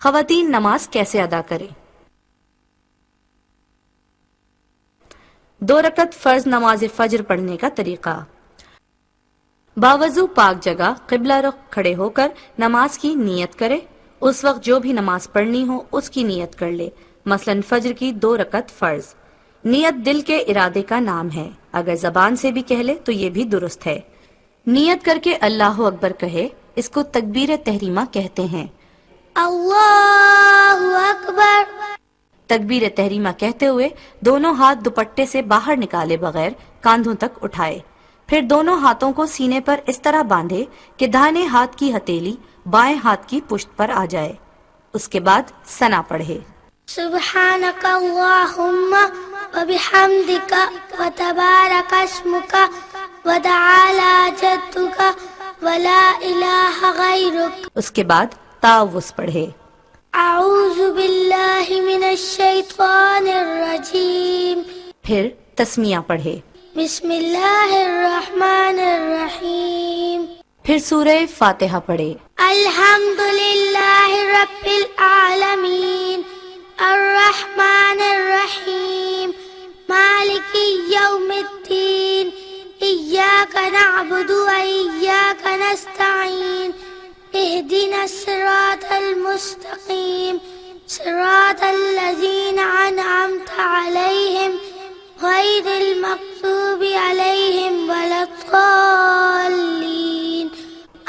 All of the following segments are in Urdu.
خواتین نماز کیسے ادا کریں؟ 2 رکعت فرض نماز فجر پڑھنے کا طریقہ۔ باوضو پاک جگہ قبلہ رخ کھڑے ہو کر نماز کی نیت کرے۔ اس وقت جو بھی نماز پڑھنی ہو اس کی نیت کر لے، مثلا فجر کی 2 رکعت فرض۔ نیت دل کے ارادے کا نام ہے، اگر زبان سے بھی کہہ لے تو یہ بھی درست ہے۔ نیت کر کے اللہ اکبر کہے، اس کو تکبیر تحریمہ کہتے ہیں۔ اللہ اکبر۔ تکبیر تحریمہ کہتے ہوئے دونوں ہاتھ دوپٹے سے باہر نکالے بغیر کاندھوں تک اٹھائے، پھر دونوں ہاتھوں کو سینے پر اس طرح باندھے کہ داہنے ہاتھ کی ہتھیلی بائیں ہاتھ کی پشت پر آ جائے۔ اس کے بعد ثنا پڑھے، سبحانک اللہم وبحمدک وتبارک اسمک وتعالی جدک ولا الہ غیرک۔ اس کے بعد تعوذ پڑھے، اعوذ باللہ من الشیطان الرجیم۔ پھر تسمیہ پڑھے، بسم اللہ الرحمن الرحیم۔ پھر سورہ فاتحہ پڑھے، الحمد للہ رب العالمین الرحمن الرحیم مالک یوم الدین ایاک نعبد و ایاک نستعین اہدنا الصراط المستقیم صراط الذین انعمت علیہم غیر المغضوب علیہم ولا الضالین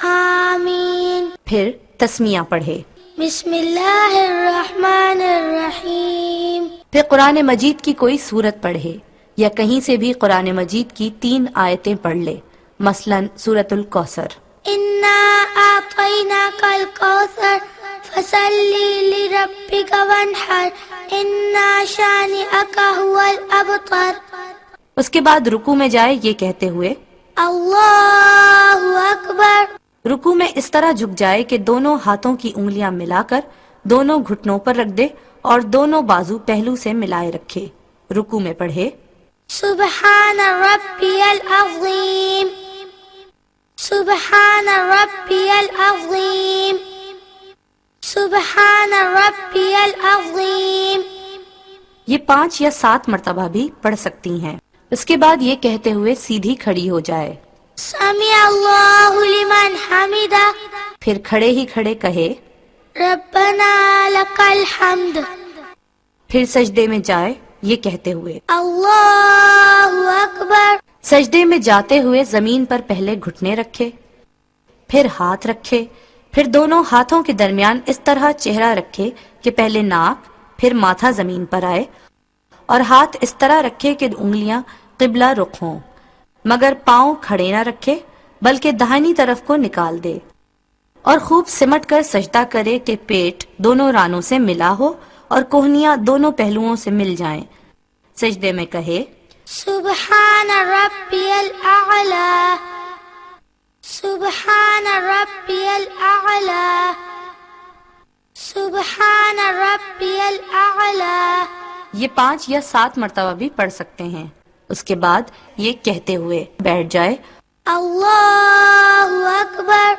آمین۔ پھر تسمیہ پڑھے، بسم اللہ الرحمن الرحیم۔ پھر قرآن مجید کی کوئی سورت پڑھے یا کہیں سے بھی قرآن مجید کی 3 آیتیں پڑھ لے، مثلا سورۃ الکوثر۔ انا اعطیناک الکوثر فصلی لربک وانحر انا شانئک هو الابتر۔ اس کے بعد رکوع میں جائے یہ کہتے ہوئے، اللہ اکبر۔ رکوع میں اس طرح جھک جائے کہ دونوں ہاتھوں کی انگلیاں ملا کر دونوں گھٹنوں پر رکھ دے اور دونوں بازو پہلو سے ملائے رکھے۔ رکوع میں پڑھے، سبحان ربی العظیم سبحان ربی العظیم سبحان ربی العظیم۔ یہ 5 یا 7 مرتبہ بھی پڑھ سکتی ہیں۔ اس کے بعد یہ کہتے ہوئے سیدھی کھڑی ہو جائے، سمع اللہ لمن حمدہ۔ پھر کھڑے ہی کھڑے کہے، ربنا لک الحمد۔ پھر سجدے میں جائے یہ کہتے ہوئے، اللہ اکبر۔ سجدے میں جاتے ہوئے زمین پر پہلے گھٹنے رکھے، پھر ہاتھ رکھے، پھر دونوں ہاتھوں کے درمیان اس طرح چہرہ رکھے کہ پہلے ناک پھر ماتھا زمین پر آئے، اور ہاتھ اس طرح رکھے کہ انگلیاں قبلہ رخ ہوں، مگر پاؤں کھڑے نہ رکھے بلکہ داہنی طرف کو نکال دے، اور خوب سمٹ کر سجدہ کرے کہ پیٹ دونوں رانوں سے ملا ہو اور کوہنیاں دونوں پہلوؤں سے مل جائیں۔ سجدے میں کہے، سبحان ربی الاعلی سبحان ربی الاعلی سبحان ربی الاعلی۔ یہ 5 یا 7 مرتبہ بھی پڑھ سکتے ہیں۔ اس کے بعد یہ کہتے ہوئے بیٹھ جائے، اللہ اکبر۔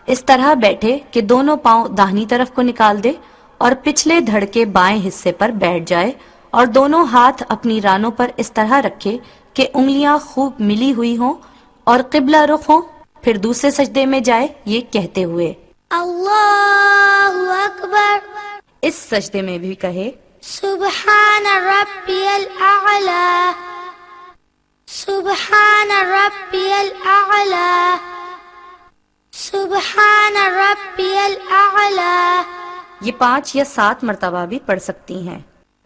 اس طرح بیٹھے کہ دونوں پاؤں داہنی طرف کو نکال دے اور پچھلے دھڑ کے بائیں حصے پر بیٹھ جائے، اور دونوں ہاتھ اپنی رانوں پر اس طرح رکھے کہ انگلیاں خوب ملی ہوئی ہوں اور قبلہ رخ ہوں۔ پھر دوسرے سجدے میں جائے یہ کہتے ہوئے، اللہ اکبر۔ اس سجدے میں بھی کہے، سبحان ربی الاعلی سبحان ربی الاعلی سبحان ربی الاعلی۔ یہ 5 یا 7 مرتبہ بھی پڑھ سکتی ہیں۔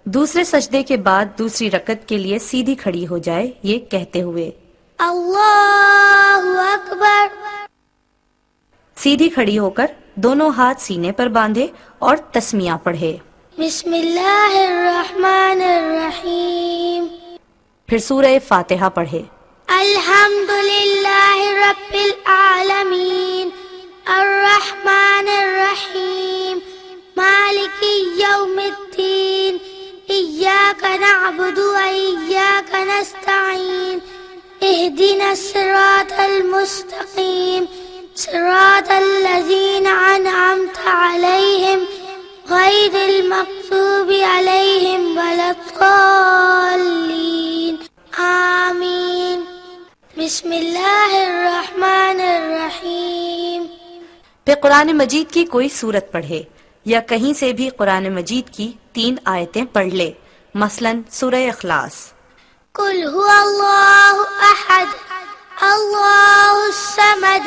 دوسرے سجدے کے بعد دوسری رکعت کے لیے سیدھی کھڑی ہو جائے یہ کہتے ہوئے، اللہ اکبر۔ سیدھی کھڑی ہو کر دونوں ہاتھ سینے پر باندھے اور تسمیہ پڑھے، بسم اللہ الرحمن الرحیم۔ پھر سورہ فاتحہ پڑھے، الحمد للہ رب العالمین الرحمن الرحیم مالک یوم الدین ایاک نعبد و ایاک نستعین اہدنا الصراط المستقیم صراط الذین انعمت علیہم غير المغضوب عليهم ولا الضالين آمين بسم اللہ الرحمن الرحیم۔ پھر قرآن مجید کی کوئی سورت پڑھے یا کہیں سے بھی قرآن مجید کی 3 آیتیں پڑھ لے، مثلا سورہ اخلاص۔ قل هو اللہ احد اللہ الصمد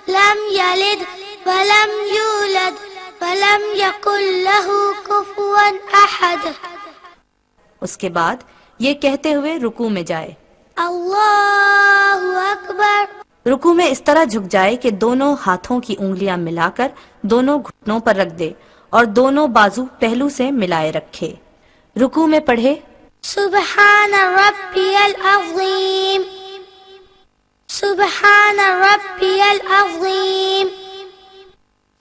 لم یلد ولم یولد ولم یکن لہ کفوا احد۔ اس کے بعد یہ کہتے ہوئے رکوع میں جائے، اللہ اکبر۔ رکوع میں اس طرح جھک جائے کہ دونوں ہاتھوں کی انگلیاں ملا کر دونوں گھٹنوں پر رکھ دے اور دونوں بازو پہلو سے ملائے رکھے۔ رکوع میں پڑھے سبحان ربی العظیم سبحان ربی العظیم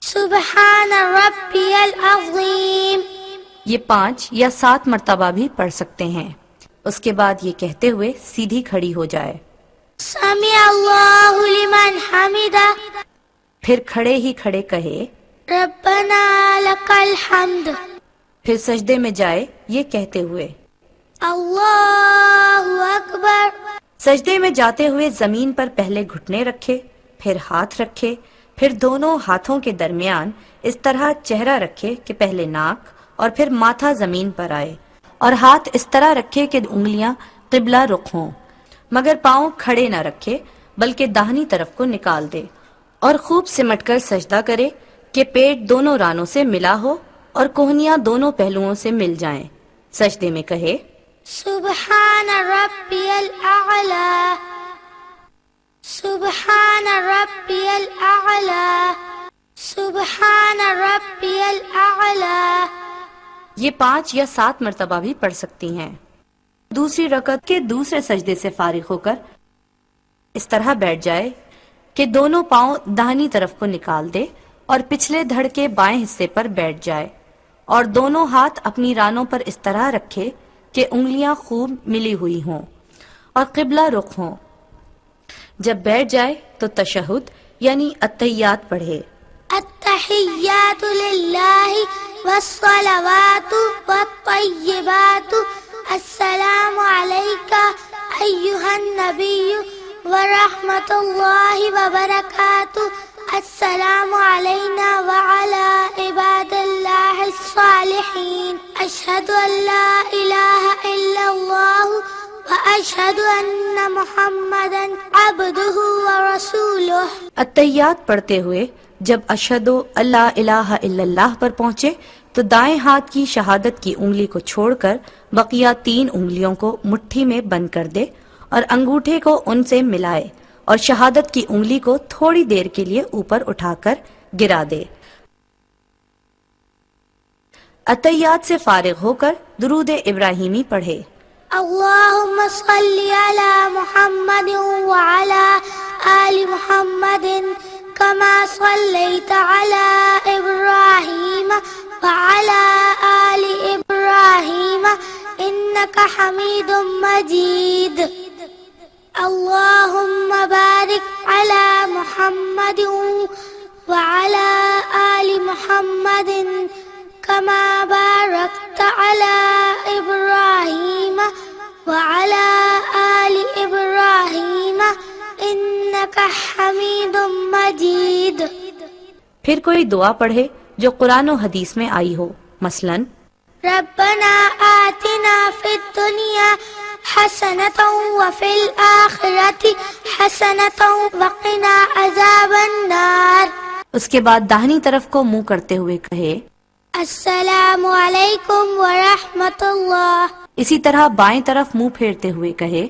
سبحان ربی العظیم۔ یہ 5 یا 7 مرتبہ بھی پڑھ سکتے ہیں۔ اس کے بعد یہ کہتے ہوئے سیدھی کھڑی ہو جائے، سمع اللہ لمن حمدہ۔ پھر کھڑے ہی کھڑے کہے ربنا لک الحمد۔ پھر سجدے میں جائے یہ کہتے ہوئے اللہ اکبر۔ سجدے میں جاتے ہوئے زمین پر پہلے گھٹنے رکھے، پھر ہاتھ رکھے، پھر دونوں ہاتھوں کے درمیان اس طرح چہرہ رکھے کہ پہلے ناک اور پھر ماتھا زمین پر آئے، اور ہاتھ اس طرح رکھے کہ انگلیاں قبلہ رخ ہوں، مگر پاؤں کھڑے نہ رکھے بلکہ داہنی طرف کو نکال دے، اور خوب سمٹ کر سجدہ کرے کہ پیٹ دونوں رانوں سے ملا ہو اور کوہنیاں دونوں پہلوؤں سے مل جائیں۔ سجدے میں کہے سبحان ربی الاعلی سبحان ربی الاعلی سبحان ربی الاعلی۔ یہ 5 یا 7 مرتبہ بھی پڑھ سکتی ہیں۔ دوسری رکعت کے دوسرے سجدے سے فارغ ہو کر اس طرح بیٹھ جائے کہ دونوں پاؤں داہنی طرف کو نکال دے اور پچھلے دھڑ کے بائیں حصے پر بیٹھ جائے، اور دونوں ہاتھ اپنی رانوں پر اس طرح رکھے کہ انگلیاں خوب ملی ہوئی ہوں اور قبلہ رخ ہوں۔ جب بیٹھ جائے تو تشہد یعنی التحیات پڑھے، التحیات للہ والصلوات والطیبات السلام علیکہ ایہا النبی ورحمۃ اللہ وبرکاتہ السلام علینا وعلی عباد اللہ الصالحین اشہد ان لا الہ الا اللہ واشہد ان محمدا عبدہ ورسولہ۔ التحیات پڑھتے ہوئے جب اشہد اللہ الہ الا اللہ پر پہنچے تو دائیں ہاتھ کی شہادت کی انگلی کو چھوڑ کر بقیہ 3 انگلیوں کو مٹھی میں بند کر دے اور انگوٹھے کو ان سے ملائے اور شہادت کی انگلی کو تھوڑی دیر کے لیے اوپر اٹھا کر گرا دے۔ التحیات سے فارغ ہو کر درود ابراہیمی پڑھے، اللہم صلی علی محمد وعلی آل محمد کما صلیت علی ابراہیم وعلی آل ابراہیم انک حمید مجید۔ اللہم بارک علی محمد وعلی آل محمد کما بارکت علی ابراہیم وعلی آل ابراہیم انک حمید مجید۔ پھر کوئی دعا پڑھے جو قرآن و حدیث میں آئی ہو، مثلاً ربنا آتنا فی الدنیا حسنة وفی الآخرة حسنة وقنا عذاب النار۔ اس کے بعد داہنی طرف کو منہ کرتے ہوئے کہے السلام علیکم ورحمۃ اللہ۔ اسی طرح بائیں طرف منہ پھیرتے ہوئے کہے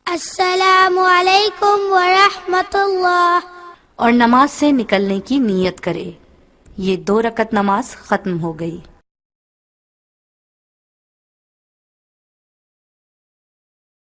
السلام علیکم ورحمۃ اللہ۔ اور نماز سے نکلنے کی نیت کرے۔ یہ 2 رکعت نماز ختم ہو گئی۔